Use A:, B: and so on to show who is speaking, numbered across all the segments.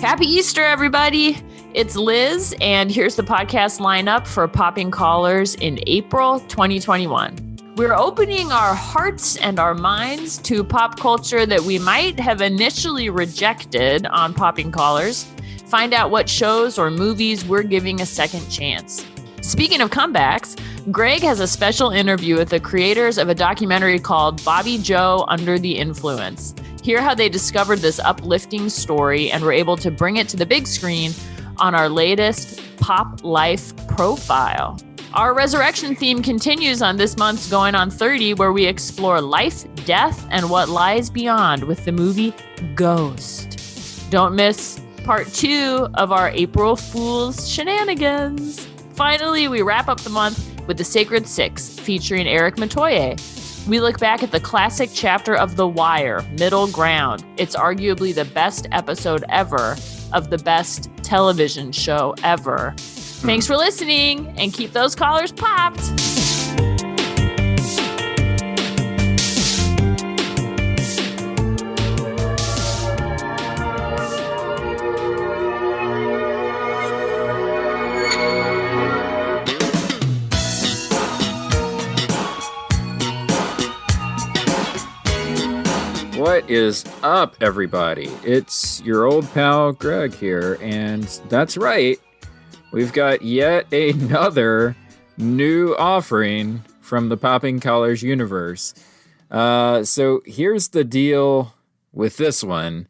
A: Happy Easter, everybody. It's Liz, and here's the podcast lineup for Popping Collars in April 2021. We're opening our hearts and our minds to pop culture that we might have initially rejected on Popping Collars. Find out what shows or movies we're giving a second chance. Speaking of comebacks, Greg has a special interview with the creators of a documentary called BOBBI JO Under the Influence. Hear how they discovered this uplifting story and were able to bring it to the big screen on our latest Pop Life profile. Our resurrection theme continues on this month's Going on 30, where we explore life, death, and what lies beyond with the movie Ghost. Don't miss part 2 of our April Fool's shenanigans. Finally, we wrap up the month with The Sacred Six, featuring Eric Matoye. We look back at the classic chapter of The Wire, Middle Ground. It's arguably the best episode ever of the best television show ever. Thanks for listening, and keep those collars popped.
B: What is up, everybody? It's your old pal Greg here, and that's right. We've got yet another new offering from the Popping Collars universe. So here's the deal with this one.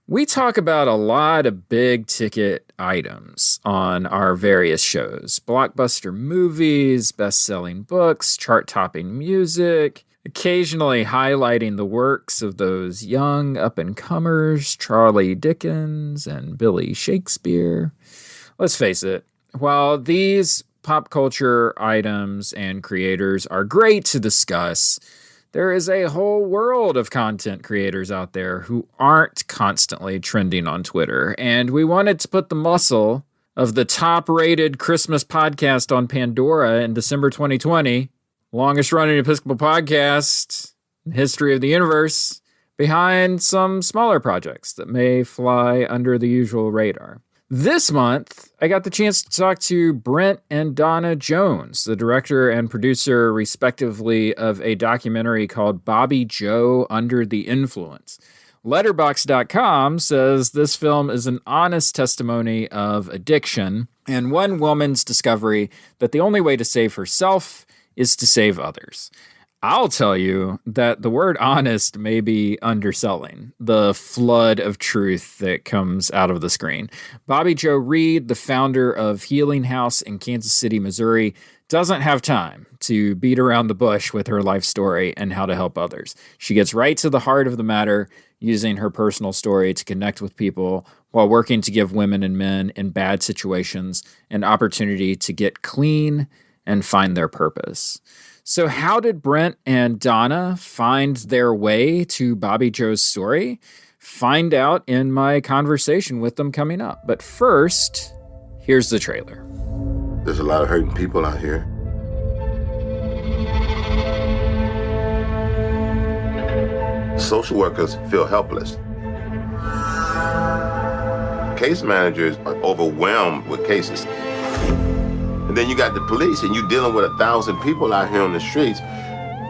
B: We talk about a lot of big ticket items on our various shows. Blockbuster movies, best-selling books, chart-topping music, occasionally highlighting the works of those young up-and-comers, Charlie Dickens and Billy Shakespeare. Let's face it, while these pop culture items and creators are great to discuss, there is a whole world of content creators out there who aren't constantly trending on Twitter. And we wanted to put the muscle of the top-rated Christmas podcast on Pandora in December 2020, longest-running Episcopal podcast in the history of the universe, behind some smaller projects that may fly under the usual radar. This month, I got the chance to talk to Brent and Donna Jones, the director and producer, respectively, of a documentary called BOBBI JO Under the Influence. Letterboxd.com says this film is an honest testimony of addiction and one woman's discovery that the only way to save herself is to save others. I'll tell you that the word honest may be underselling the flood of truth that comes out of the screen. Bobby Jo Reed, the founder of Healing House in Kansas City, Missouri, doesn't have time to beat around the bush with her life story and how to help others. She gets right to the heart of the matter, using her personal story to connect with people while working to give women and men in bad situations an opportunity to get clean and find their purpose. So how did Brent and Donna find their way to BOBBI JO's story? Find out in my conversation with them coming up. But first, here's the trailer.
C: There's a lot of hurting people out here. Social workers feel helpless. Case managers are overwhelmed with cases. And then you got the police, and you're dealing with 1,000 people out here on the streets.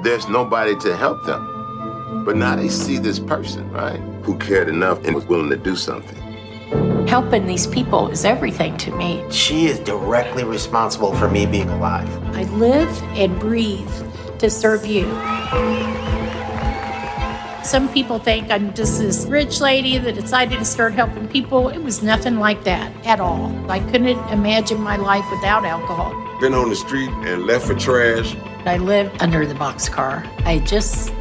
C: There's nobody to help them. But now they see this person, right, who cared enough and was willing to do something.
D: Helping these people is everything to me.
E: She is directly responsible for me being alive.
D: I live and breathe to serve you. Some people think I'm just this rich lady that decided to start helping people. It was nothing like that at all. I couldn't imagine my life without alcohol.
C: Been on the street and left for trash.
D: I lived under the boxcar. I just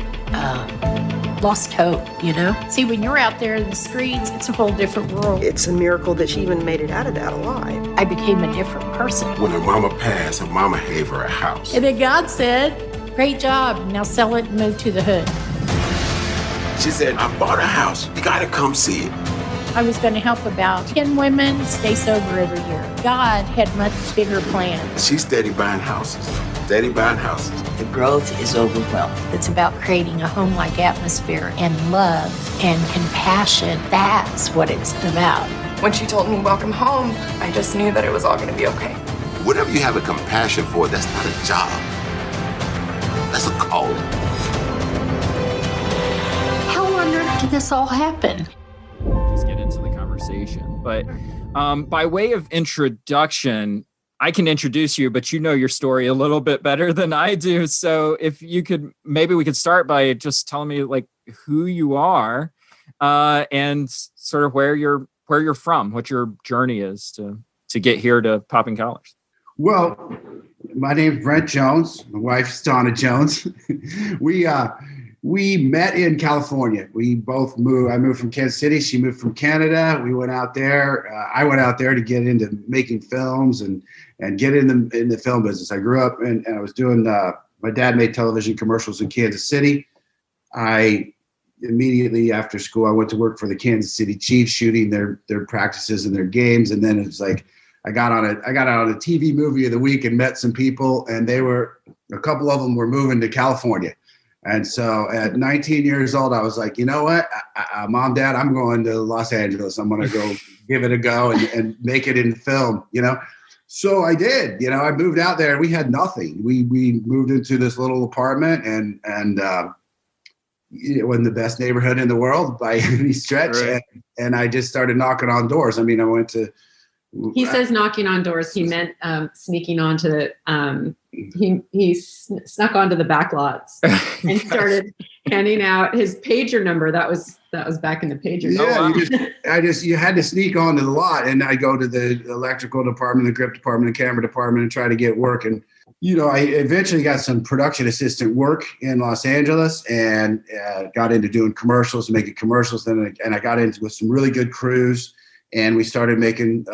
D: lost hope, you know? See, when you're out there in the streets, it's a whole different world.
F: It's a miracle that she even made it out of that alive.
D: I became a different person.
C: When her mama passed, her mama gave her a house.
D: And then God said, great job, now sell it and move to the hood.
C: She said, I bought a house. You gotta come see it.
D: I was going to help about 10 women stay sober every year. God had much bigger plans.
C: She's steady buying houses. Steady buying houses.
D: The growth is overwhelming. It's about creating a home-like atmosphere and love and compassion. That's what it's about.
G: When she told me welcome home, I just knew that it was all going to be okay.
C: Whatever you have a compassion for, that's not a job. That's a calling.
D: How on earth did this all happen?
B: Just get into the conversation. But by way of introduction, I can introduce you, but you know your story a little bit better than I do. So if you could, maybe we could start by just telling me like who you are and sort of where you're from, what your journey is to get here to Popping Collars.
H: Well, my name's Brent Jones. My wife's Donna Jones. We met in California. We both moved. I moved from Kansas City. She moved from Canada. We went out there. I went out there to get into making films and get in the film business. I grew up and I was doing. My dad made television commercials in Kansas City. I immediately after school I went to work for the Kansas City Chiefs, shooting their practices and their games. And then it's like I got on a TV movie of the week and met some people, and a couple of them were moving to California. And so at 19 years old, I was like, you know what, Mom, Dad, I'm going to Los Angeles. I'm going to go give it a go and make it in film, you know? So I did, you know, I moved out there. We had nothing. We moved into this little apartment and it wasn't the best neighborhood in the world by any stretch. Right. And I just started knocking on doors. I mean, I went to,
I: he says knocking on doors. He meant sneaking onto the, he snuck onto the back lots and started handing out his pager number. That was back in the pager.
H: Yeah, you had to sneak onto the lot, and I go to the electrical department, the grip department, the camera department, and try to get work. And you know, I eventually got some production assistant work in Los Angeles, and got into doing commercials, making commercials. And I got into with some really good crews. And we started making,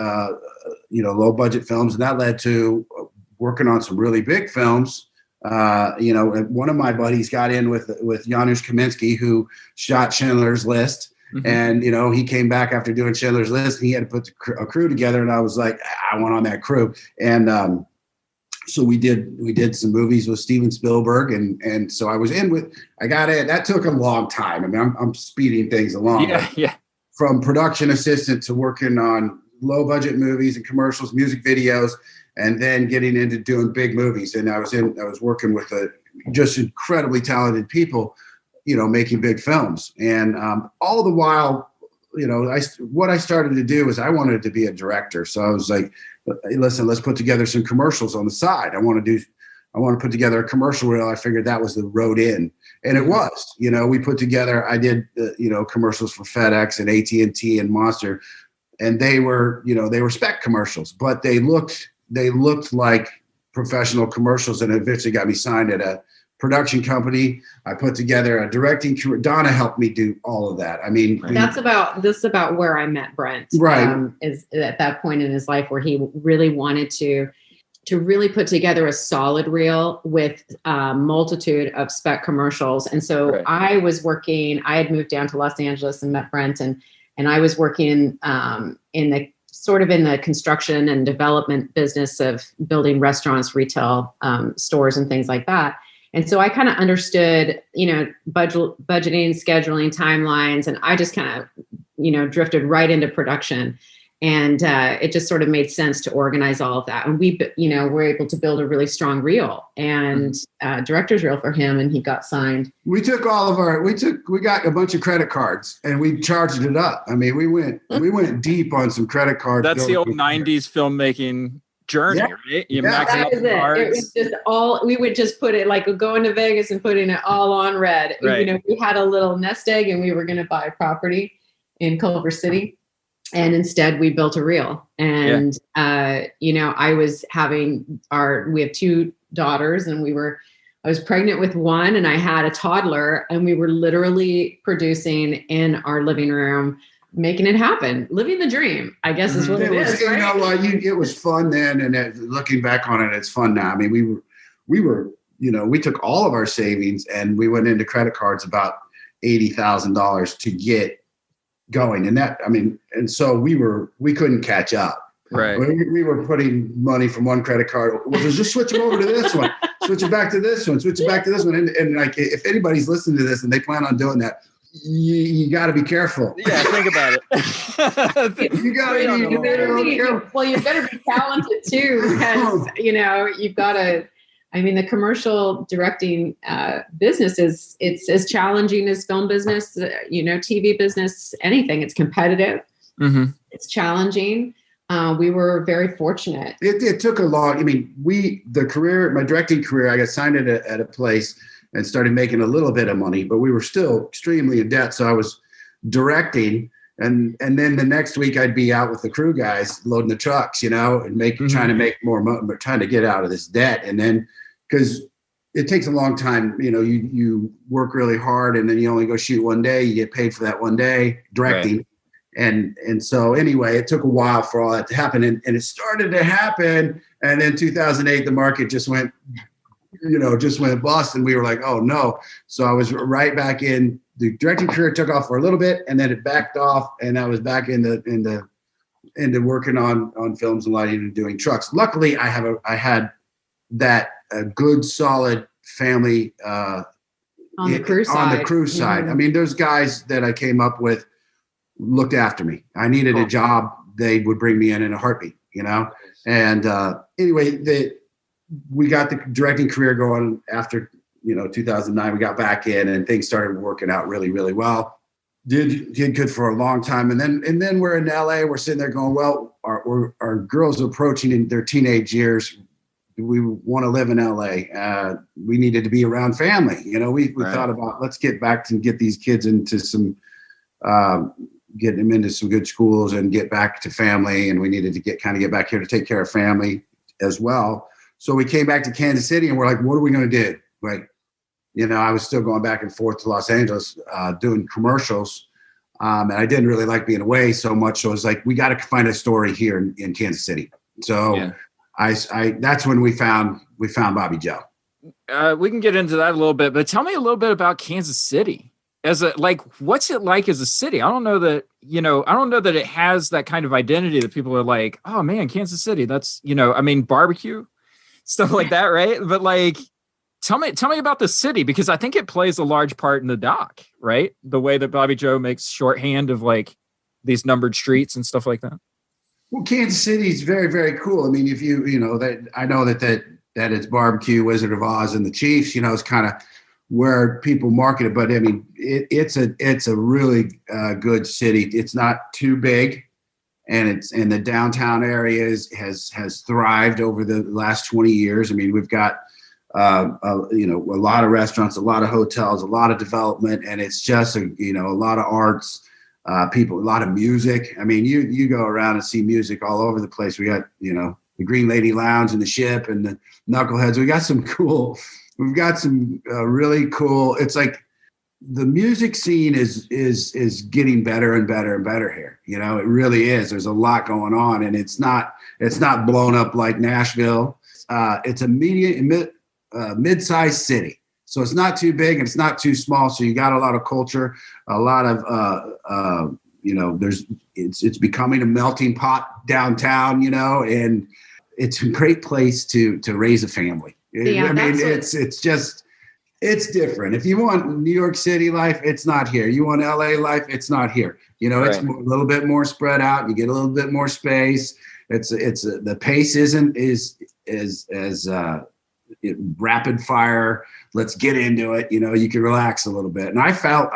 H: low budget films, and that led to working on some really big films. One of my buddies got in with Janusz Kaminski, who shot Schindler's List. Mm-hmm. And, you know, he came back after doing Schindler's List, and he had to put a crew together. And I was like, I want on that crew. And so we did some movies with Steven Spielberg. And so I was I got in. That took a long time. I mean, I'm speeding things along.
B: Yeah.
H: From production assistant to working on low budget movies and commercials, music videos, and then getting into doing big movies. And I was working with just incredibly talented people, you know, making big films. And all the while, you know, what I started to do is I wanted to be a director. So I was like, hey, listen, let's put together some commercials on the side. I want to put together a commercial reel. I figured that was the road in. And it was, you know, we put together, I did, commercials for FedEx and AT&T and Monster, and they were spec commercials, but they looked like professional commercials, and eventually got me signed at a production company. I put together a directing career. Donna helped me do all of that. I mean,
I: that's about where I met Brent.
H: Right.
I: Is at that point in his life where he really wanted to really put together a solid reel with a multitude of spec commercials. And so right. I had moved down to Los Angeles and met Brent, and I was working in the construction and development business of building restaurants, retail stores and things like that. And so I kind of understood, you know, budgeting, scheduling, timelines, and I just kind of, you know, drifted right into production. And it just sort of made sense to organize all of that. And we, you know, were able to build a really strong reel and director's reel for him. And he got signed.
H: We got a bunch of credit cards and we charged it up. I mean, we went deep on some credit cards.
B: That's the old 90s filmmaking journey, right? You max out the cards.
I: It was just we would just put it like going to Vegas and putting it all on red. Right. You know, we had a little nest egg and we were going to buy property in Culver City. And instead we built a reel. And, we have 2 daughters, and I was pregnant with one, and I had a toddler, and we were literally producing in our living room, making it happen, living the dream, I guess is what it is.
H: You know, it was fun then. And looking back on it, it's fun now. I mean, we were, you know, we took all of our savings and we went into credit cards about $80,000 to get going. And so we couldn't catch up.
B: Right.
H: We were putting money from one credit card. Well, just switch them over to this one, switch it back to this one, switch it back to this one. And like, if anybody's listening to this and they plan on doing that, you got to be careful.
B: Yeah, think about it.
H: You got to
I: you better be talented too, because you've got to. I mean, the commercial directing business it's as challenging as film business, TV business, anything. It's competitive.
B: Mm-hmm.
I: It's challenging. We were very fortunate.
H: It took a long. I mean, my directing career, I got signed at a place and started making a little bit of money, but we were still extremely in debt. So I was directing, and then the next week I'd be out with the crew guys loading the trucks, and trying to make more money, but trying to get out of this debt. And then because it takes a long time, you work really hard, and then you only go shoot one day. You get paid for that one day directing. Right. And so anyway, it took a while for all that to happen, and it started to happen. And then 2008, the market just went bust, and we were like, oh no. So I was right back in the directing career. Took off for a little bit, and then it backed off, and I was back into working on films and lighting and doing trucks. Luckily, I had that good solid family
I: on the crew side.
H: Mm-hmm. I mean, those guys that I came up with looked after me. I needed a job, they would bring me in a heartbeat, And anyway, we got the directing career going after 2009. We got back in, and things started working out really, really well. Did good for a long time, and then we're in LA. We're sitting there going, well, our girls are approaching in their teenage years. We want to live in LA. We needed to be around family. We thought about, let's get back and get these kids into some. Get them into some good schools and get back to family. And we needed to get back here to take care of family as well. So we came back to Kansas City, and we're like, what are we going to do? Like, I was still going back and forth to Los Angeles, doing commercials. And I didn't really like being away so much. So it was like, we got to find a story here in Kansas City. So that's when we found BOBBI JO.
B: We can get into that a little bit, but tell me a little bit about Kansas City. What's it like as a city? I don't know that it has that kind of identity that people are like, oh man, Kansas City, that's, barbecue, stuff like that. Right. But tell me about the city, because I think it plays a large part in the doc, right? The way that BOBBI JO makes shorthand of these numbered streets and stuff like that.
H: Well, Kansas City is very, very cool. I mean, if I know that it's barbecue, Wizard of Oz, and the Chiefs, it's kind of where people market it, but I mean, it's a really good city. It's not too big, and it's in the downtown areas has thrived over the last 20 years. I mean, we've got a lot of restaurants, a lot of hotels, a lot of development, and it's just a lot of arts, people, a lot of music. I mean, you go around and see music all over the place. We got the Green Lady Lounge and the Ship and the Knuckleheads. We've got some really cool. It's like the music scene is getting better and better and better here. It really is. There's a lot going on, and it's not blown up like Nashville. It's a mid-sized city, so it's not too big and it's not too small. So you got a lot of culture, a lot of it's becoming a melting pot downtown. And it's a great place to raise a family.
I: Yeah,
H: I mean, it's different. If you want New York City life, it's not here. You want LA life, it's not here. It's a little bit more spread out. You get a little bit more space. The pace isn't as rapid fire. Let's get into it. You can relax a little bit. And I felt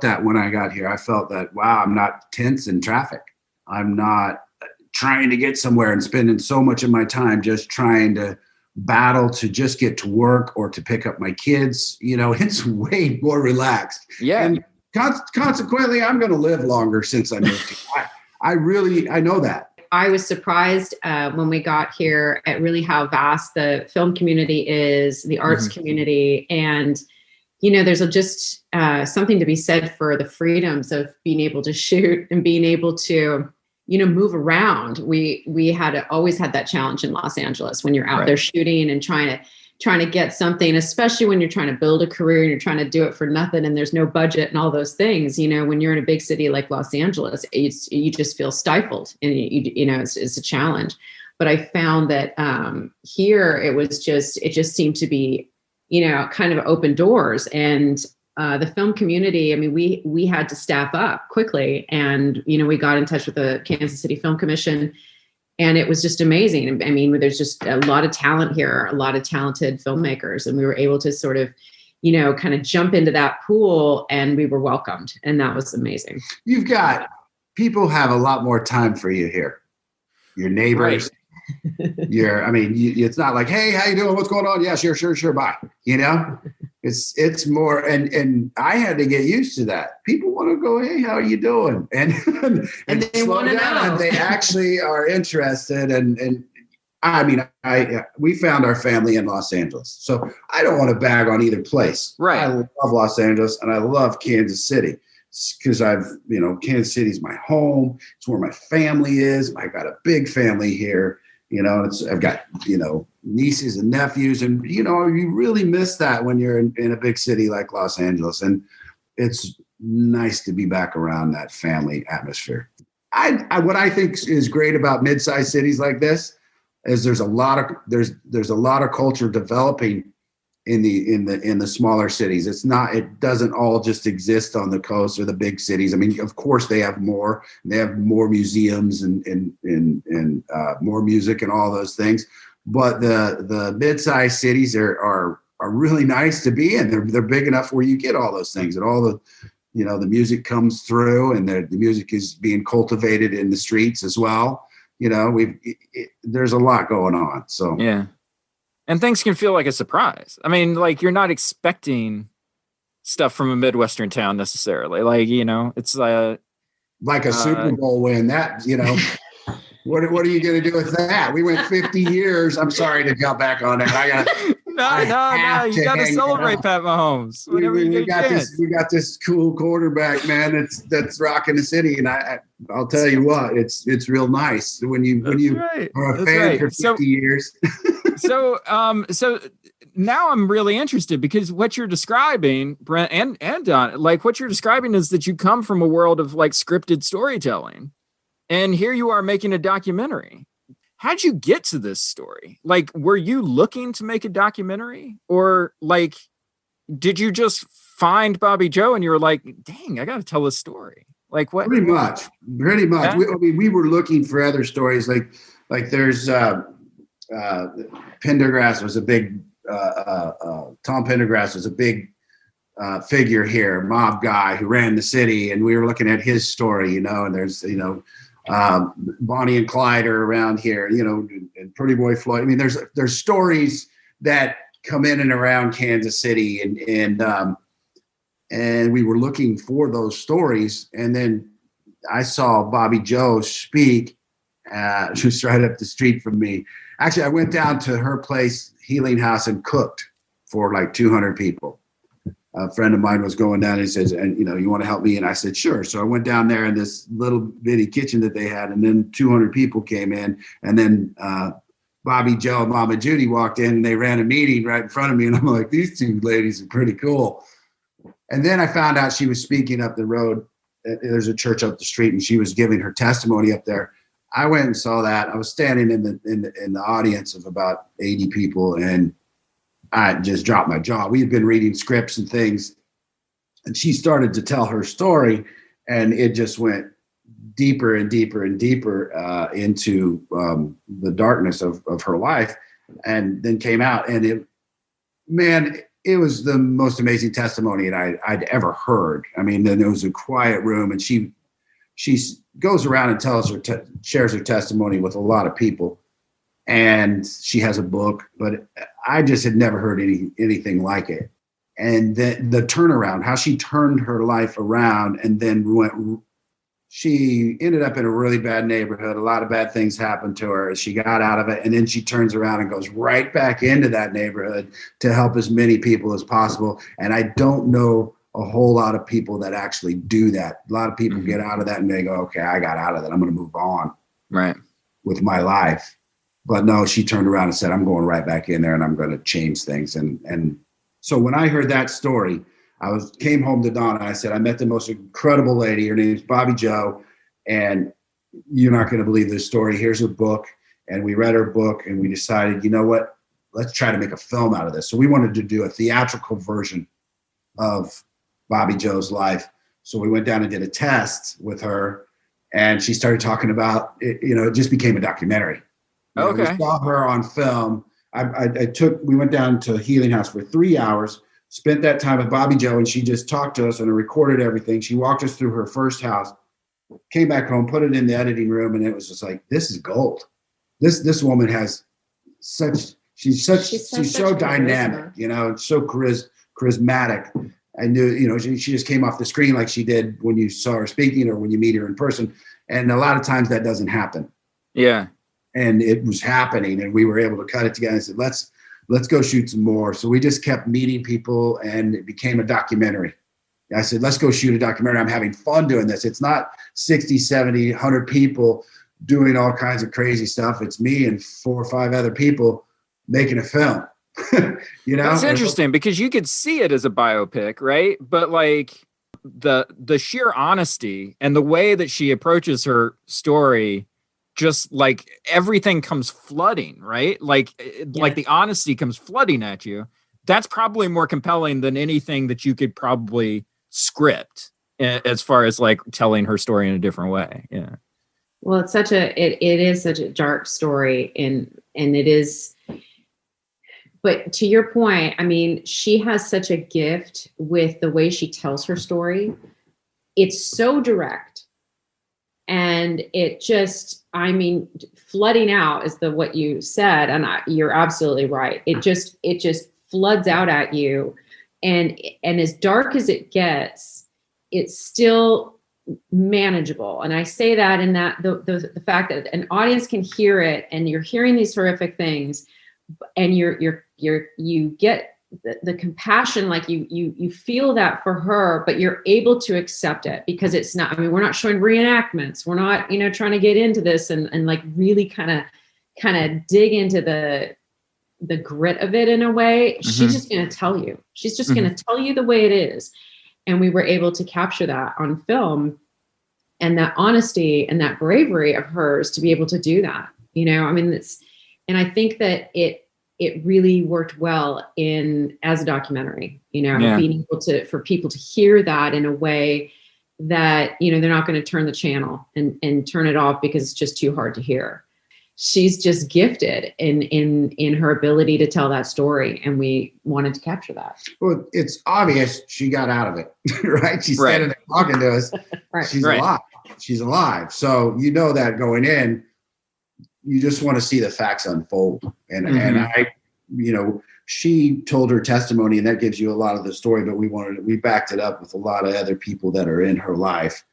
H: that when I got here. I felt that, wow, I'm not tense in traffic. I'm not trying to get somewhere and spending so much of my time just trying to battle to just get to work or to pick up my kids. It's way more relaxed.
B: Yeah.
H: And consequently, I'm going to live longer since I moved here. I know that.
I: I was surprised when we got here at really how vast the film community is, the arts community. And, there's just something to be said for the freedoms of being able to shoot and being able to move around. We always had that challenge in Los Angeles when you're out there shooting and trying to get something, especially when you're trying to build a career and you're trying to do it for nothing and there's no budget and all those things. When you're in a big city like Los Angeles, you just feel stifled, and it's a challenge. But I found that here it just seemed to be kind of open doors, and the film community, I mean, we had to staff up quickly, and, you know, we got in touch with the Kansas City Film Commission, and it was just amazing. I mean, there's just a lot of talent here, a lot of talented filmmakers, and we were able to sort of, you know, kind of jump into that pool, and we were welcomed, and that was amazing.
H: You've got people have a lot more time for you here. Your neighbors, it's not like, hey, how you doing? What's going on? Yeah, sure. Bye. You know, it's more, and I had to get used to that. People want to go, hey, how are you doing? And
I: they want to know.
H: And they actually are interested. And I mean, we found our family in Los Angeles, so I don't want to bag on either place.
B: Right.
H: I love Los Angeles and I love Kansas City because Kansas City's my home. It's where my family is. I got a big family here. You know, I've got, you know, nieces and nephews, and, you know, you really miss that when you're in a big city like Los Angeles. And it's nice to be back around that family atmosphere. What I think is great about mid-sized cities like this is there's a lot of culture developing in the smaller cities. It doesn't all just exist on the coast or the big cities. I mean, of course they have more museums and more music and all those things, but the mid-sized cities are really nice to be in. They're big enough where you get all those things, and all the, you know, the music comes through, and the music is being cultivated in the streets as well. You know, there's a lot going on. So
B: yeah. And things can feel like a surprise. I mean, like, you're not expecting stuff from a Midwestern town necessarily. Like, you know, it's like
H: a Super Bowl win. That, you know, what are you going to do with that? We went 50 years. I'm sorry to go back on that.
B: No. You got to celebrate Pat Mahomes.
H: We got this cool quarterback, man. That's rocking the city, and I'll tell you what, it's real nice when you are a fan for 50 years.
B: So now I'm really interested, because what you're describing, Brent and Don, like, what you're describing is that you come from a world of like scripted storytelling, and here you are making a documentary. How'd you get to this story? Like, were you looking to make a documentary, or like, did you just find Bobby Joe and you were like, dang, I got to tell this story? Like, what? Pretty much.
H: Yeah? We were looking for other stories. Like there's Pendergrass was a big, Tom Pendergrass was a big figure here, mob guy who ran the city. And we were looking at his story, you know, and there's, you know, Bonnie and Clyde are around here, you know, and Pretty Boy Floyd. I mean, there's stories that come in and around Kansas City, and we were looking for those stories. And then I saw Bobby Joe speak, just right up the street from me. Actually, I went down to her place, Healing House, and cooked for like 200 people. A friend of mine was going down and he says, and, you know, you want to help me? And I said, sure. So I went down there in this little bitty kitchen that they had, and then 200 people came in, and then Bobby Joe and Mama Judy walked in, and they ran a meeting right in front of me. And I'm like, these two ladies are pretty cool. And then I found out she was speaking up the road. There's a church up the street, and she was giving her testimony up there. I went and saw that. I was standing in the audience of about 80 people, and I just dropped my jaw. We had been reading scripts and things, and she started to tell her story, and it just went deeper and deeper and deeper into the darkness of her life, and then came out, and it was the most amazing testimony that I'd ever heard. I mean, then there was a quiet room, and she goes around and shares her testimony with a lot of people. And she has a book, but I just had never heard anything like it. And the turnaround, how she turned her life around, and then she ended up in a really bad neighborhood. A lot of bad things happened to her as she got out of it. And then she turns around and goes right back into that neighborhood to help as many people as possible. And I don't know a whole lot of people that actually do that. A lot of people get out of that and they go, okay, I got out of that. I'm going to move on with my life. But no, she turned around and said, I'm going right back in there and I'm going to change things. And so when I heard that story, I came home to Donna. I said, I met the most incredible lady. Her name is Bobby Joe. And you're not going to believe this story. Here's her book. And we read her book and we decided, you know what, let's try to make a film out of this. So we wanted to do a theatrical version of Bobby Jo's life. So we went down and did a test with her, and she started talking about it. It just became a documentary.
B: Okay.
H: We saw her on film. We went down to Healing House for 3 hours, spent that time with Bobby Jo, and she just talked to us and recorded everything. She walked us through her first house, came back home, put it in the editing room, and it was just like, this is gold. This woman has she's so dynamic, and so charismatic. I knew, she just came off the screen like she did when you saw her speaking or when you meet her in person. And a lot of times that doesn't happen.
B: Yeah.
H: And it was happening, and we were able to cut it together and said, let's go shoot some more. So we just kept meeting people, and it became a documentary. I said, let's go shoot a documentary. I'm having fun doing this. It's not 60, 70, 100 people doing all kinds of crazy stuff. It's me and 4 or 5 other people making a film.
B: That's interesting, because you could see it as a biopic, right? But like the sheer honesty and the way that she approaches her story, just like everything comes flooding, right? Like the honesty comes flooding at you. That's probably more compelling than anything that you could probably script as far as like telling her story in a different way. Yeah.
I: Well, it is such a dark story, and it is. But to your point, I mean, she has such a gift with the way she tells her story. It's so direct, and it just, flooding out is what you said, and you're absolutely right. It just floods out at you, and as dark as it gets, it's still manageable. And I say that in that the fact that an audience can hear it, and you're hearing these horrific things, and you get the compassion, like you feel that for her, but you're able to accept it because it's not, we're not showing reenactments. We're not, trying to get into this and like really kind of dig into the grit of it in a way. Mm-hmm. She's just going to tell you. She's just going to tell you the way it is. And we were able to capture that on film, and that honesty and that bravery of hers to be able to do that. And I think that it really worked well as a documentary, being able for people to hear that in a way that, they're not going to turn the channel and turn it off because it's just too hard to hear. She's just gifted in her ability to tell that story, and we wanted to capture that.
H: Well, it's obvious she got out of it, right? She's standing there talking to us.
I: Right.
H: She's alive. She's alive. So that going in, you just want to see the facts unfold. And I, she told her testimony, and that gives you a lot of the story, but we backed it up with a lot of other people that are in her life,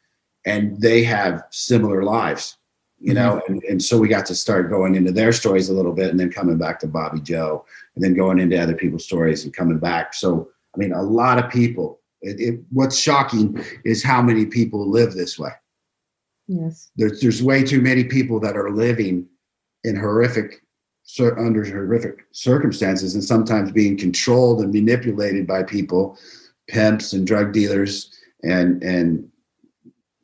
H: and they have similar lives, and so we got to start going into their stories a little bit, and then coming back to Bobby Jo, and then going into other people's stories and coming back. So, a lot of people, what's shocking is how many people live this way.
I: Yes.
H: There's way too many people that are living in under horrific circumstances, and sometimes being controlled and manipulated by people, pimps and drug dealers, and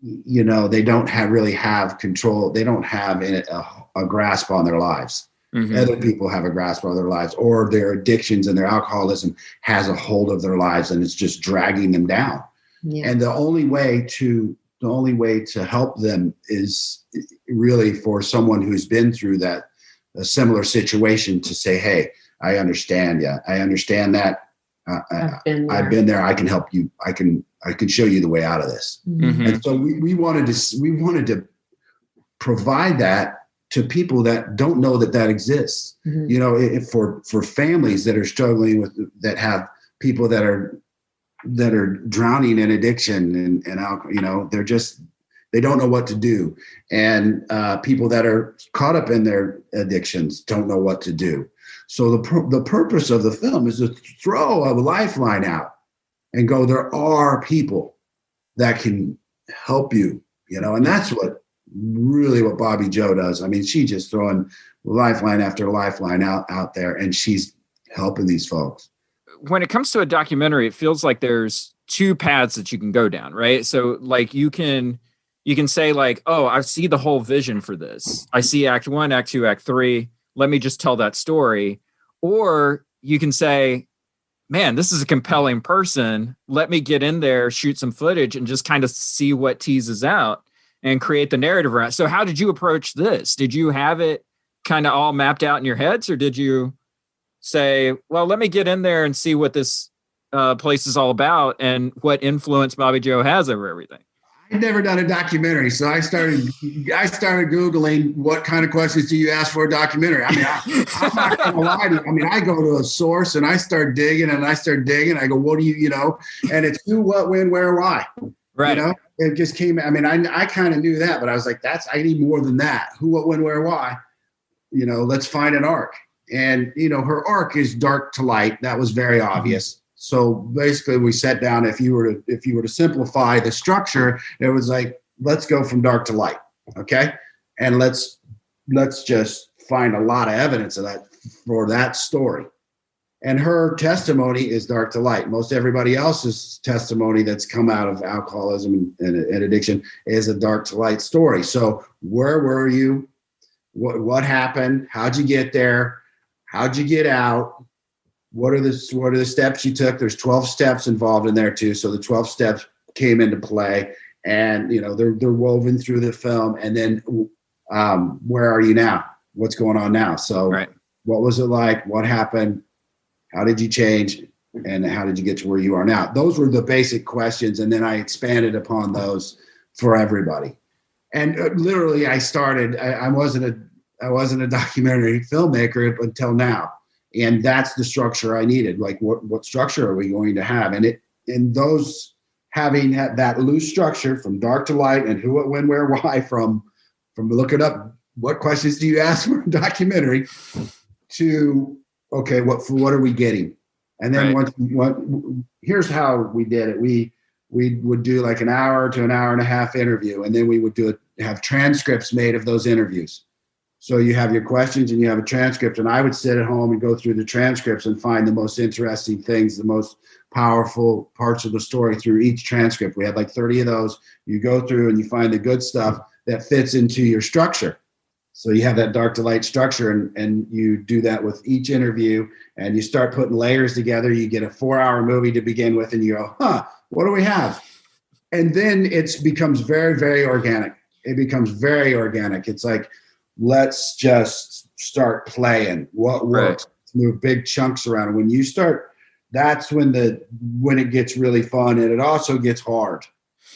H: they don't really have control. They don't have a grasp on their lives. Mm-hmm. Other people have a grasp on their lives, or their addictions and their alcoholism has a hold of their lives, and it's just dragging them down. Yeah. And the only way to help them is really for someone who's been through a similar situation to say, hey, I understand you. I understand that. I've been there. I can help you. I can show you the way out of this. Mm-hmm. And so we wanted to provide that to people that don't know that exists. Mm-hmm. For families that are struggling that have people that are drowning in addiction and alcohol, they don't know what to do. And people that are caught up in their addictions don't know what to do. So the purpose of the film is to throw a lifeline out and go, there are people that can help you, and that's what Bobbi Jo does. She's just throwing lifeline after lifeline out there, and she's helping these folks.
B: When it comes to a documentary, it feels like there's 2 paths that you can go down, right? So like you can say like, oh, I see the whole vision for this. I see act 1, act 2, act 3. Let me just tell that story. Or you can say, man, this is a compelling person. Let me get in there, shoot some footage, and just kind of see what teases out and create the narrative around. So how did you approach this? Did you have it kind of all mapped out in your heads, or did you say, well, let me get in there and see what this place is all about and what influence Bobby Joe has over everything?
H: I'd never done a documentary, so I started Googling what kind of questions do you ask for a documentary. I mean, I'm not going to lie to you. I mean, I go to a source and I start digging. I go, what do you know? And it's who, what, when, where, why.
B: Right.
H: You know, it just came. I mean, I kind of knew that, but I was like, I need more than that. Who, what, when, where, why. You know, let's find an arc. And you know, her arc is dark to light. That was very obvious. So basically, we sat down. If you were to simplify the structure, it was like, let's go from dark to light, okay? And let's just find a lot of evidence of that for that story. And her testimony is dark to light. Most everybody else's testimony that's come out of alcoholism and addiction is a dark to light story. So where were you? What happened? How'd you get there? How'd you get out? What are the steps you took? There's 12 steps involved in there too. So the 12 steps came into play, and you know they're woven through the film. And then where are you now? What's going on now? So What was it like? What happened? How did you change? And how did you get to where you are now? Those were the basic questions, and then I expanded upon those for everybody. And literally, I started. I wasn't a documentary filmmaker until now. And that's the structure I needed. Like, what structure are we going to have? And those having that loose structure from dark to light and who, what, when, where, why, from looking up what questions do you ask for a documentary to, okay, what are we getting? And then here's how we did it. We would do like an hour to an hour and a half interview, and then we would have transcripts made of those interviews. So you have your questions and you have a transcript, and I would sit at home and go through the transcripts and find the most interesting things, the most powerful parts of the story through each transcript. We had like 30 of those. You go through and you find the good stuff that fits into your structure. So you have that dark to light structure, and you do that with each interview, and you start putting layers together. You get a 4-hour movie to begin with, and you go, what do we have? And then it becomes very, very organic. It becomes very organic. It's like, let's just start playing what works. Move big chunks around. When you start, that's when it gets really fun, and it also gets hard.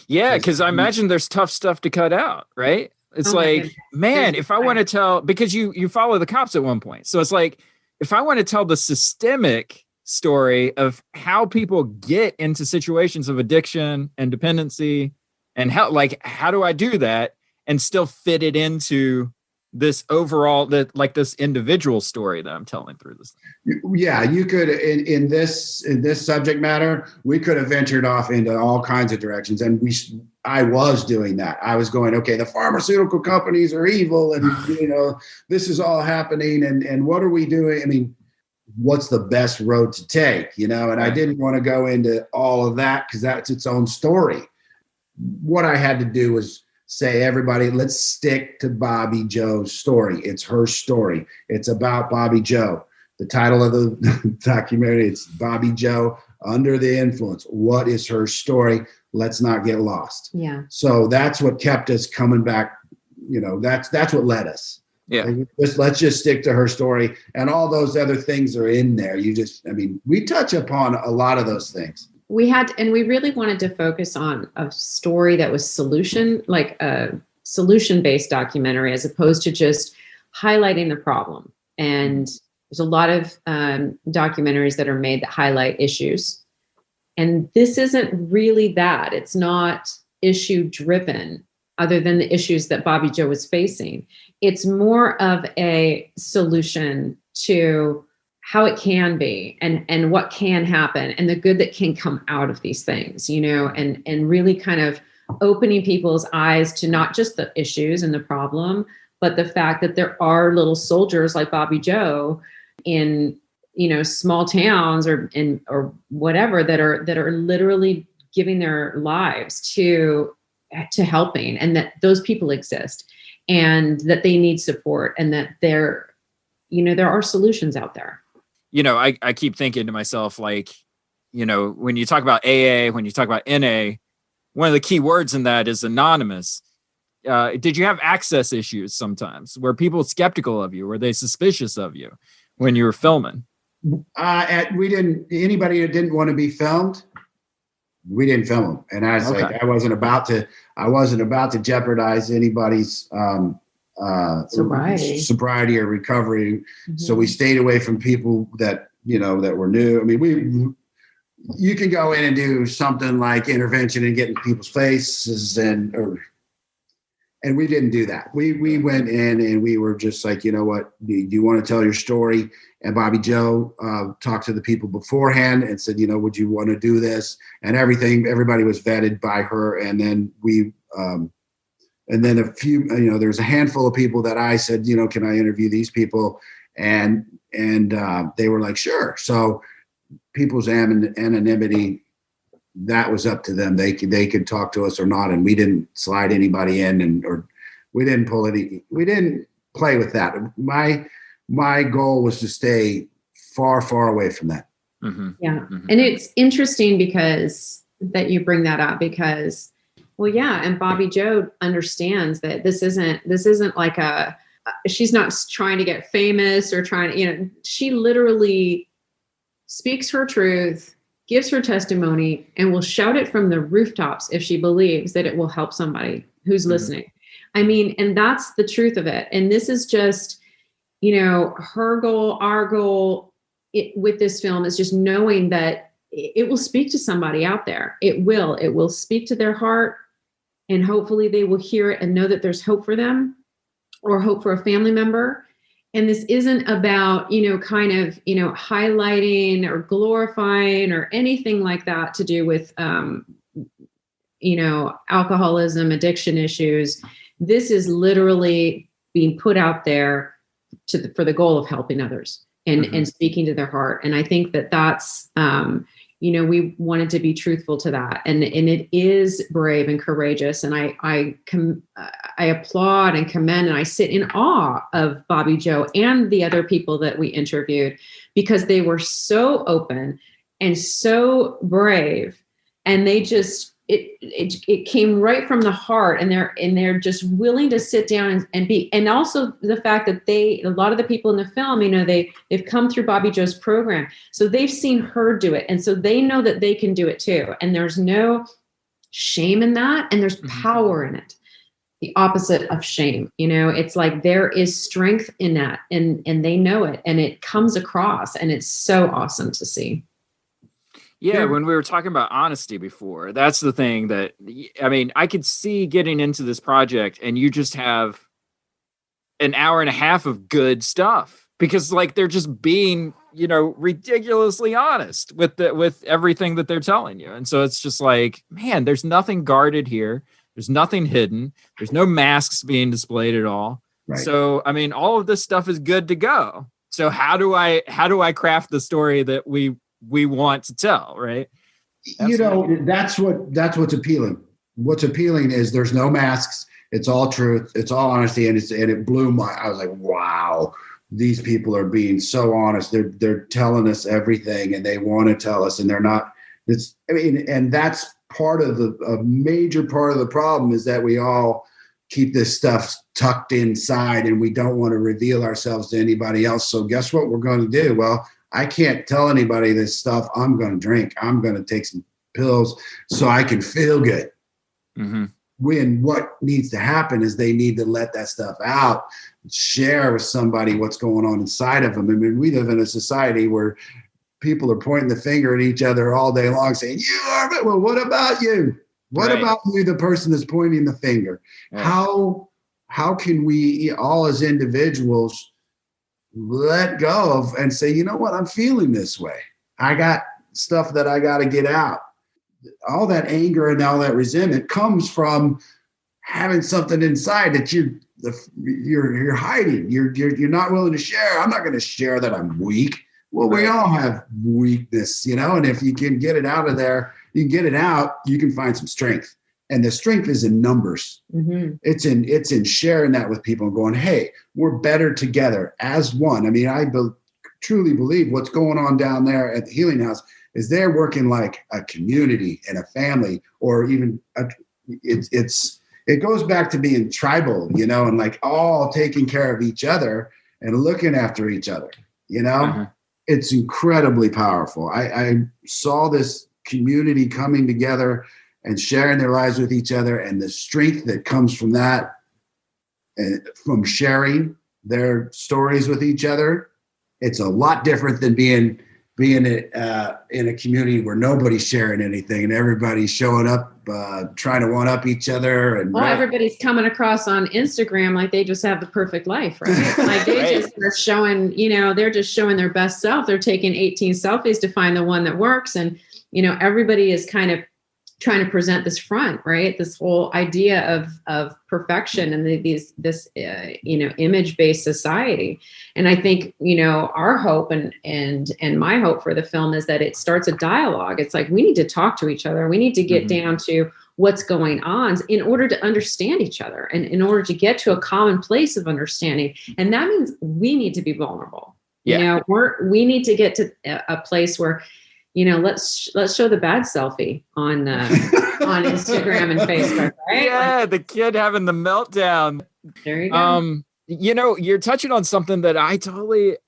B: Yeah, because I imagine there's tough stuff to cut out, right? It's man, if I want to tell, because you follow the cops at one point. So it's like, if I want to tell the systemic story of how people get into situations of addiction and dependency, and how do I do that and still fit it into this overall, this individual story that I'm telling through this thing?
H: Yeah, you could in this subject matter, we could have ventured off into all kinds of directions, and I was doing that. I was going, okay, the pharmaceutical companies are evil, and you know, this is all happening, and what are we doing? I mean, what's the best road to take? You know, and I didn't want to go into all of that because that's its own story. What I had to do was say, everybody, let's stick to Bobbi Jo's story. It's her story. It's about Bobbi Jo. The title of the documentary, it's Bobbi Jo, Under the Influence. What is her story? Let's not get lost.
I: Yeah.
H: So that's what kept us coming back. You know, that's what led us.
B: Yeah.
H: Let's just stick to her story, and all those other things are in there. We touch upon a lot of those things.
I: We really wanted to focus on a story that was like a solution-based documentary, as opposed to just highlighting the problem. And there's a lot of documentaries that are made that highlight issues. And this isn't really that. It's not issue-driven, other than the issues that Bobbi Jo was facing. It's more of a solution to how it can be and what can happen and the good that can come out of these things, you know, and really kind of opening people's eyes to not just the issues and the problem, but the fact that there are little soldiers like Bobbi Jo in, you know, small towns or whatever that are literally giving their lives to helping, and that those people exist and that they need support, and that there are solutions out there.
B: I keep thinking to myself, like, when you talk about AA, when you talk about NA, one of the key words in that is anonymous. Did you have access issues sometimes? Were people skeptical of you? Were they suspicious of you when you were filming?
H: Anybody that didn't want to be filmed, we didn't film them. And I was like, I wasn't about to jeopardize anybody's sobriety or recovery. Mm-hmm. So we stayed away from people that were new. I mean, you can go in and do something like intervention and get in people's faces and we didn't do that. We went in and we were just like, you know what, do you want to tell your story? And BOBBI Jo talked to the people beforehand and said, would you want to do this? And everybody was vetted by her. And then and then a few, there's a handful of people that I said, can I interview these people? And they were like, sure. So people's anonymity, that was up to them. They could talk to us or not, and we didn't slide anybody in, or we didn't play with that. My goal was to stay far, far away from that.
I: Mm-hmm. Yeah, mm-hmm. And it's interesting because that you bring that up because, well, yeah, and BOBBI Jo understands that this isn't like she's not trying to get famous or trying, she literally speaks her truth, gives her testimony, and will shout it from the rooftops if she believes that it will help somebody who's mm-hmm. listening. I mean, and that's the truth of it. And this is just, her goal, our goal with this film is just knowing that it will speak to somebody out there. It will speak to their heart, and hopefully they will hear it and know that there's hope for them or hope for a family member. And this isn't about, highlighting or glorifying or anything like that to do with, alcoholism, addiction issues. This is literally being put out there for the goal of helping others and, mm-hmm. and speaking to their heart. And I think that's, we wanted to be truthful to that. And it is brave and courageous. And I applaud and commend, and I sit in awe of BOBBI Jo and the other people that we interviewed, because they were so open and so brave, and they just, it came right from the heart, and they're just willing to sit down and be, and also the fact that a lot of the people in the film, they've come through BOBBI Jo's program, so they've seen her do it, and so they know that they can do it too. And there's no shame in that, and there's power in it. The opposite of shame, it's like there is strength in that, and they know it, and it comes across, and it's so awesome to see.
B: Yeah, when we were talking about honesty before, that's the thing that, I could see getting into this project and you just have an hour and a half of good stuff, because they're just being, ridiculously honest with everything that they're telling you. And so it's just like, man, there's nothing guarded here. There's nothing hidden. There's no masks being displayed at all. Right. So, all of this stuff is good to go. So how do I craft the story that we want to tell, right?
H: That's what's appealing. What's appealing is there's no masks. It's all truth. It's all honesty. And it blew I was like, wow, these people are being so honest. They're telling us everything, and they want to tell us, and they're not. And that's a major part of the problem is that we all keep this stuff tucked inside, and we don't want to reveal ourselves to anybody else. So guess what we're going to do? Well, I can't tell anybody this stuff. I'm going to drink. I'm going to take some pills so I can feel good. Mm-hmm. When what needs to happen is they need to let that stuff out, share with somebody what's going on inside of them. We live in a society where people are pointing the finger at each other all day long saying, you are, well, what about you? What about you, the person that's pointing the finger? Right. How can we all as individuals let go of and say, you know what, I'm feeling this way. I got stuff that I got to get out. All that anger and all that resentment comes from having something inside that you're hiding. You're not willing to share. I'm not going to share that I'm weak. Well, we all have weakness, and if you can get it out of there, you can get it out, you can find some strength. And the strength is in numbers. Mm-hmm. It's in sharing that with people and going, hey, we're better together as one. truly believe what's going on down there at the Healing House is they're working like a community and a family, or even it goes back to being tribal, and like all taking care of each other and looking after each other, It's incredibly powerful. I saw this community coming together and sharing their lives with each other, and the strength that comes from that, and from sharing their stories with each other. It's a lot different than being in a community where nobody's sharing anything and everybody's showing up, trying to one up each other. And
I: everybody's coming across on Instagram like they just have the perfect life, right? Like they just are showing, they're just showing their best self. They're taking 18 selfies to find the one that works. And, everybody is kind of trying to present this front, right? This whole idea of perfection and this image-based society. And I think, our hope and my hope for the film is that it starts a dialogue. It's like, we need to talk to each other. We need to get down to what's going on in order to understand each other and in order to get to a common place of understanding. And that means we need to be vulnerable.
B: Yeah.
I: We need to get to a place where, let's show the bad selfie on Instagram and Facebook, right?
B: Yeah, the kid having the meltdown.
I: There you go.
B: You're touching on something that I totally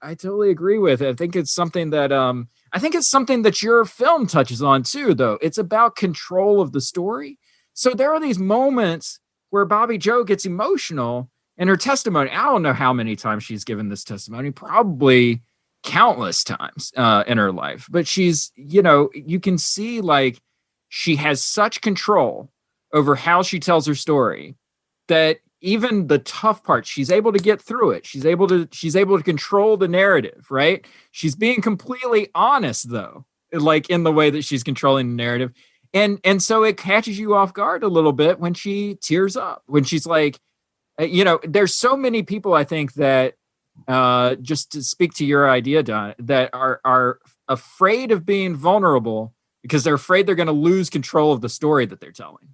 B: agree with. I think it's something that your film touches on too, though. It's about control of the story. So there are these moments where Bobbi Jo gets emotional in her testimony. I don't know how many times she's given this testimony, probably countless times in her life, but she's, you can see like she has such control over how she tells her story that even the tough parts, she's able to get through it. She's able to control the narrative, right? She's being completely honest though, like in the way that she's controlling the narrative. And so it catches you off guard a little bit when she tears up, when she's like, there's so many people, I think, that just to speak to your idea, Don, that are afraid of being vulnerable because they're afraid they're going to lose control of the story that they're telling.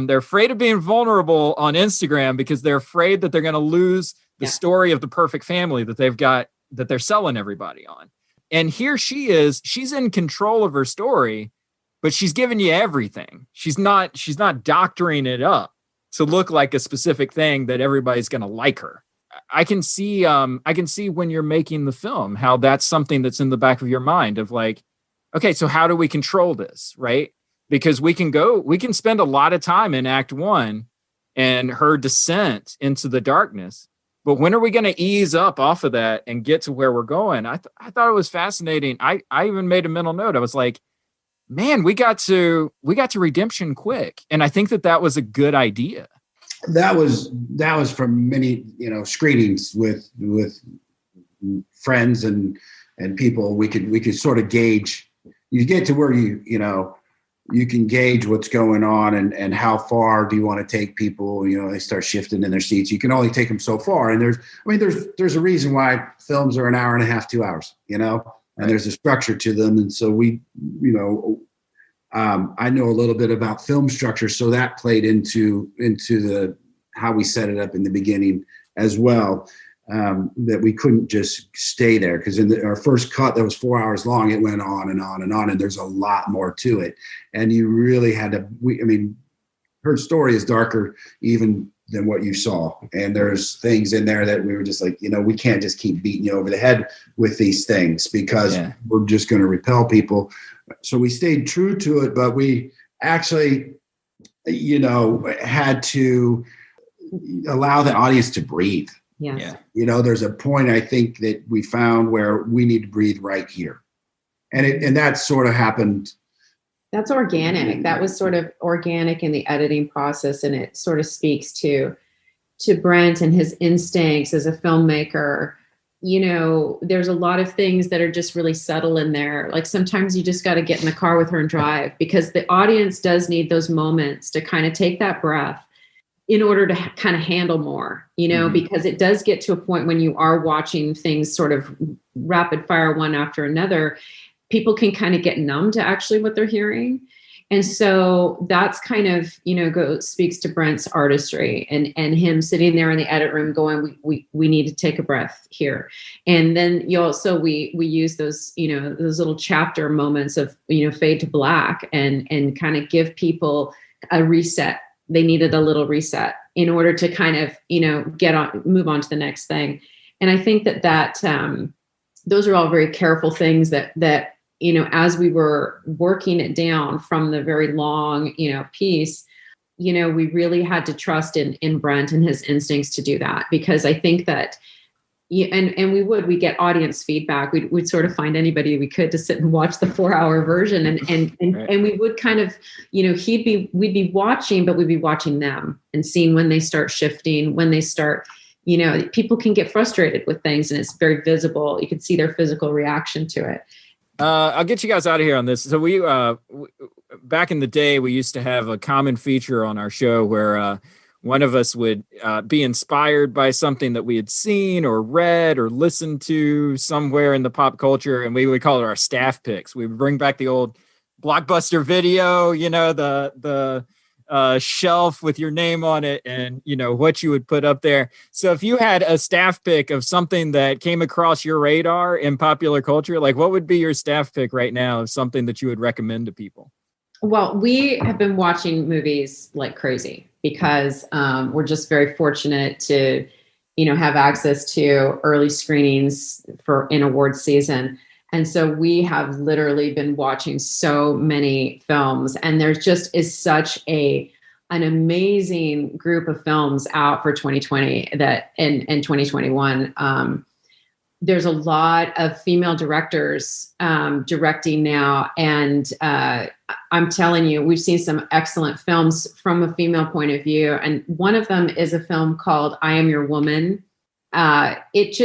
B: They're afraid of being vulnerable on Instagram because they're afraid that they're going to lose the story of the perfect family that they've got, that they're selling everybody on. And here she is, she's in control of her story, but she's giving you everything. She's not doctoring it up to look like a specific thing that everybody's going to like her. I can see when you're making the film, how that's something that's in the back of your mind of like, okay, so how do we control this? Right. Because we can spend a lot of time in Act 1 and her descent into the darkness. But when are we going to ease up off of that and get to where we're going? I thought it was fascinating. I even made a mental note. I was like, man, we got to redemption quick. And I think that was a good idea.
H: That was from many, screenings with friends and people. We could sort of gauge. You get to where you can gauge what's going on and how far do you want to take people. They start shifting in their seats. You can only take them so far. And there's a reason why films are an hour and a half, 2 hours. And there's a structure to them. And so I know a little bit about film structure, so that played into the how we set it up in the beginning as well. That we couldn't just stay there because in our first cut that was 4 hours long, it went on and on and on, and there's a lot more to it. And you really had to. Her story is darker even than what you saw, and there's things in there that we were just like, we can't just keep beating you over the head with these things because we're just going to repel people. So we stayed true to it, but we actually, had to allow the audience to breathe.
I: Yes.
H: Yeah. There's a point I think that we found where we need to breathe right here. And that sort of happened.
I: That's organic. That was sort of organic in the editing process. And it sort of speaks to Brent and his instincts as a filmmaker. There's a lot of things that are just really subtle in there. Like sometimes you just got to get in the car with her and drive because the audience does need those moments to kind of take that breath in order to kind of handle more, because it does get to a point when you are watching things sort of rapid fire one after another, people can kind of get numb to actually what they're hearing. And so that's kind of, speaks to Brent's artistry and him sitting there in the edit room going, we need to take a breath here. And then we use those, those little chapter moments of, fade to black and kind of give people a reset. They needed a little reset in order to kind of, move on to the next thing. And I think that those are all very careful things that, as we were working it down from the very long, piece, we really had to trust in Brent and his instincts to do that, because I think that, we get audience feedback. We'd sort of find anybody we could to sit and watch the 4-hour version. And we would kind of, we'd be watching, but we'd be watching them and seeing when they start shifting, when they start, people can get frustrated with things and it's very visible. You can see their physical reaction to it.
B: I'll get you guys out of here on this. So we back in the day, we used to have a common feature on our show where one of us would be inspired by something that we had seen or read or listened to somewhere in the pop culture, and we would call it our staff picks. We would bring back the old Blockbuster video, the shelf with your name on it and, what you would put up there. So if you had a staff pick of something that came across your radar in popular culture, like what would be your staff pick right now of something that you would recommend to people?
I: Well, we have been watching movies like crazy because we're just very fortunate to, have access to early screenings in award season. And so we have literally been watching so many films, and there just is such an amazing group of films out for 2020 that in 2021. There's a lot of female directors directing now. And I'm telling you, we've seen some excellent films from a female point of view. And one of them is a film called I Am Your Woman. It's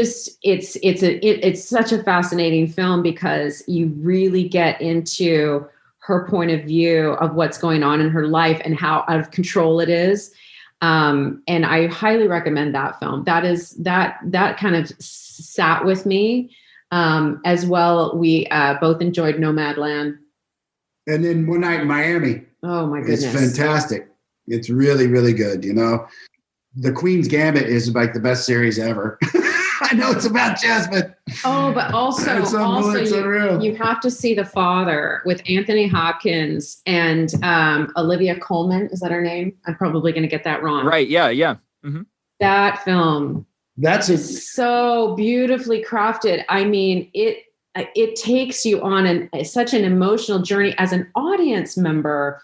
I: such a fascinating film because you really get into her point of view of what's going on in her life and how out of control it is. And I highly recommend that film. That kind of sat with me as well. We both enjoyed Nomadland.
H: And then One Night in Miami.
I: Oh my goodness.
H: It's fantastic. It's really, really good. The Queen's Gambit is like the best series ever. I know it's about chess, but
I: but also you have to see The Father with Anthony Hopkins and Olivia Colman. Is that her name? I'm probably going to get that wrong.
B: Right. Yeah. Yeah. Mm-hmm.
I: That film. That's so beautifully crafted. I mean, it takes you on such an emotional journey as an audience member.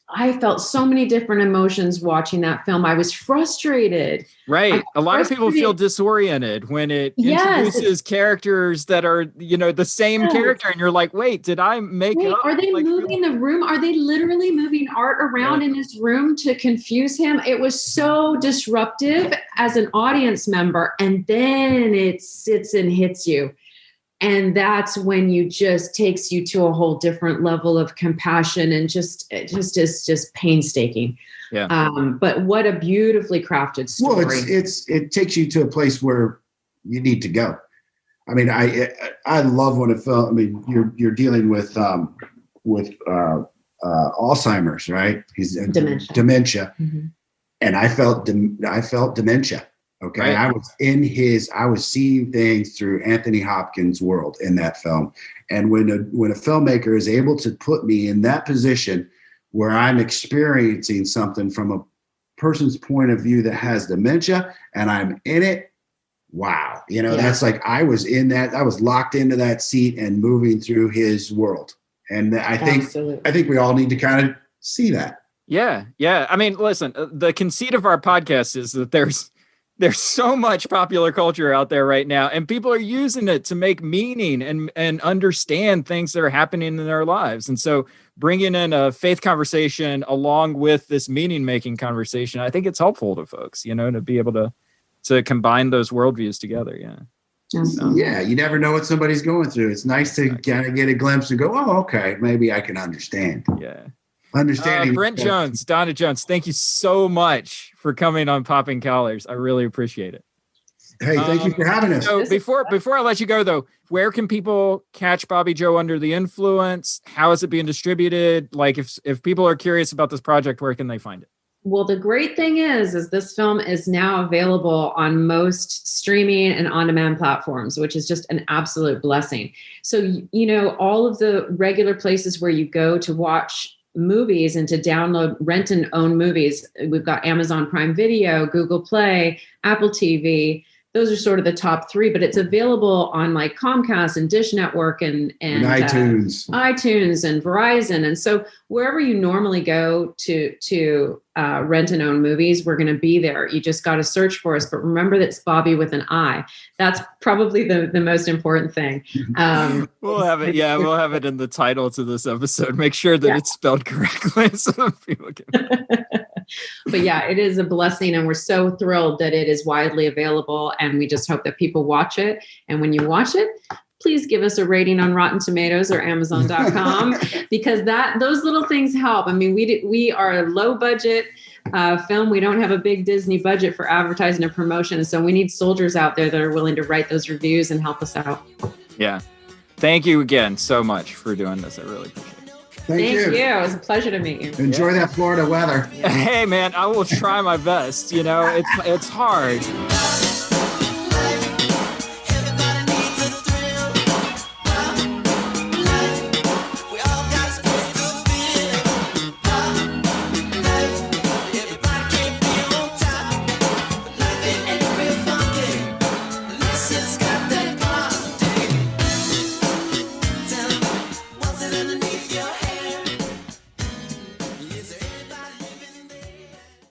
I: I felt so many different emotions watching that film. I was frustrated.
B: Right. A lot of people feel disoriented when it introduces characters that are, the same character. And you're like, wait, did I make up?
I: Are they moving the room? Are they literally moving art around in his room to confuse him? It was so disruptive as an audience member. And then it sits and hits you. And that's when you just takes you to a whole different level of compassion and it is just painstaking.
B: Yeah.
I: But what a beautifully crafted story.
H: Well, it takes you to a place where you need to go. I mean, I love when a film. I mean, you're dealing with Alzheimer's, right? He's dementia, mm-hmm. And I felt dementia. Okay. Right. I was seeing things through Anthony Hopkins' world in that film. And when a filmmaker is able to put me in that position where I'm experiencing something from a person's point of view that has dementia and I'm in it, wow. That's like, I was locked into that seat and moving through his world. And I think we all need to kind of see that.
B: Yeah. Yeah. I mean, listen, the conceit of our podcast is that there's so much popular culture out there right now, and people are using it to make meaning and understand things that are happening in their lives. And so bringing in a faith conversation along with this meaning-making conversation, I think it's helpful to folks, to be able to combine those worldviews together. Yeah.
H: Yeah. You never know what somebody's going through. It's nice to kind of get a glimpse and go, oh, okay, maybe I can understand.
B: Yeah.
H: Understanding.
B: Brent Jones, Donna Jones, thank you so much for coming on Popping Collars. I really appreciate it.
H: Hey, thank you for having us.
B: So before I let you go, though, where can people catch Bobby Joe Under the Influence? How is it being distributed? Like, if people are curious about this project, where can they find it?
I: Well, the great thing is this film is now available on most streaming and on-demand platforms, which is just an absolute blessing. So, all of the regular places where you go to watch movies and to download, rent and own movies, we've got Amazon Prime Video, Google Play, Apple TV. Those are sort of the top three, but it's available on like Comcast and Dish Network and
H: iTunes
I: and Verizon. And so wherever you normally go to rent and own movies, we're going to be there. You just got to search for us. But remember, that's Bobby with an I. That's probably the most important thing.
B: We'll have it. Yeah, we'll have it in the title to this episode. Make sure that it's spelled correctly so people can.
I: But yeah, it is a blessing, and we're so thrilled that it is widely available, and we just hope that people watch it. And when you watch it, please give us a rating on Rotten Tomatoes or Amazon.com because those little things help. I mean, we are a low budget film. We don't have a big Disney budget for advertising and promotion, so we need soldiers out there that are willing to write those reviews and help us out.
B: Yeah. Thank you again so much for doing this. I really appreciate it.
H: Thank you.
I: It was a pleasure to meet you.
H: Enjoy that Florida weather.
B: Hey, man, I will try my best. It's hard.